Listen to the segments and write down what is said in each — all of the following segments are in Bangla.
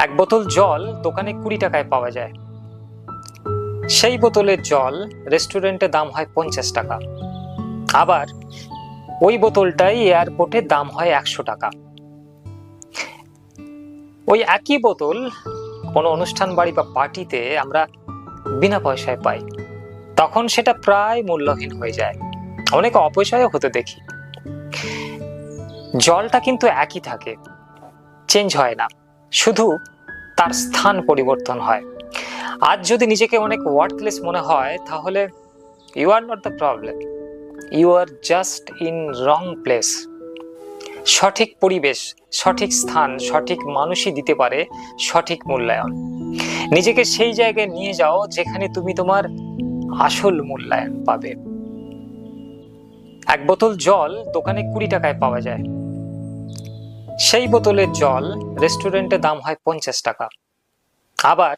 এক বোতল জল দোকানে 20 টাকায় পাওয়া যায়। সেই বোতলের জল রেস্টুরেন্টে দাম হয় 50 টাকা। আবার ওই বোতলটাই এয়ারপোর্টে দাম হয় 100 টাকা। ওই একই বোতল কোনো অনুষ্ঠান বাড়ি বা পার্টিতে আমরা বিনা পয়সায় পাই, তখন সেটা প্রায় মূল্যহীন হয়ে যায়, অনেক অপচয়ও হতে দেখি। জলটা কিন্তু একই থাকে, চেঞ্জ হয় না, শুধু তার স্থান পরিবর্তন হয়। আজ যদি নিজেকে অনেক ওয়ার্থলেস মনে হয়, তাহলে you are not the problem, you are just in wrong place. সঠিক পরিবেশ, সঠিক স্থান, সঠিক মানুষই দিতে পারে সঠিক মূল্যায়ন। নিজেকে সেই জায়গায় নিয়ে যাও যেখানে তুমি তোমার আসল মূল্যায়ন পাবে। এক বোতল জল দোকানে 20 টাকায় পাওয়া যায়। সেই বোতলের জল রেস্টুরেন্টে দাম হয় 50 টাকা। আবার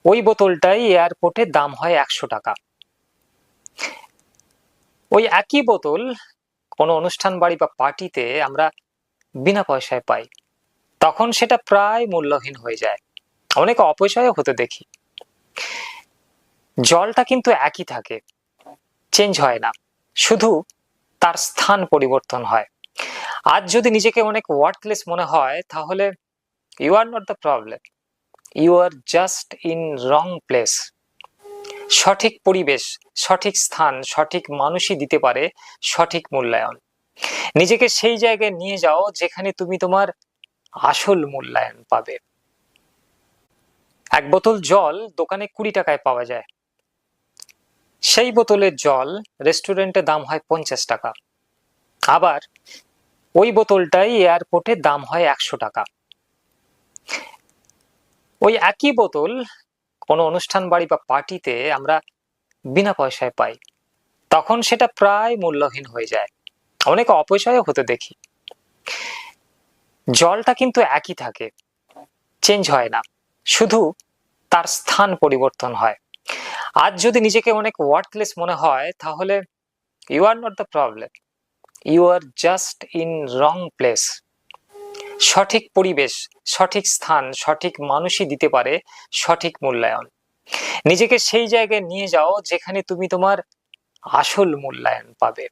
ওই বোতলটাই এয়ারপোর্টে দাম হয় 100 টাকা। ওই একই বোতল কোনো অনুষ্ঠান বাড়ি বা পার্টিতে আমরা বিনা পয়সায় পাই, তখন সেটা প্রায় মূল্যহীন হয়ে যায়, অনেক অপচয়ও হতে দেখি। জলটা কিন্তু একই থাকে, চেঞ্জ হয় না, শুধু তার স্থান পরিবর্তন হয়। আজ যদি নিজেকে অনেক ওয়ার্থলেস মনে হয়, তাহলে you are not the problem, you are just in wrong place. সঠিক পরিবেশ, সঠিক স্থান, সঠিক মানুষই দিতে পারে সঠিক মূল্যায়ন। নিজেকে সেই জায়গায় নিয়ে যাও যেখানে তুমি তোমার আসল মূল্যায়ন পাবে। এক বোতল জল দোকানে 20 টাকায় পাওয়া যায়। সেই বোতলের জল রেস্টুরেন্টে দাম হয় 50 টাকা। আবার ওই বোতলটাই এয়ারপোর্টে দাম হয় 100 টাকা। ওই একই বোতল কোনো অনুষ্ঠান বাড়ি বা পার্টিতে আমরা বিনা পয়সায় পাই, তখন সেটা প্রায় মূল্যহীন হয়ে যায়, অনেক অপচয়ও হতে দেখি। জলটা কিন্তু একই থাকে, চেঞ্জ হয় না, শুধু তার স্থান পরিবর্তন হয়। আজ যদি নিজেকে অনেক ওয়ার্থলেস মনে হয়, তাহলে you are not the problem, you are just in wrong place. সঠিক পরিবেশ, সঠিক স্থান, সঠিক মানুষই দিতে পারে সঠিক মূল্যায়ন। নিজেকে সেই জায়গায় নিয়ে যাও যেখানে তুমি তোমার আসল মূল্যায়ন পাবে।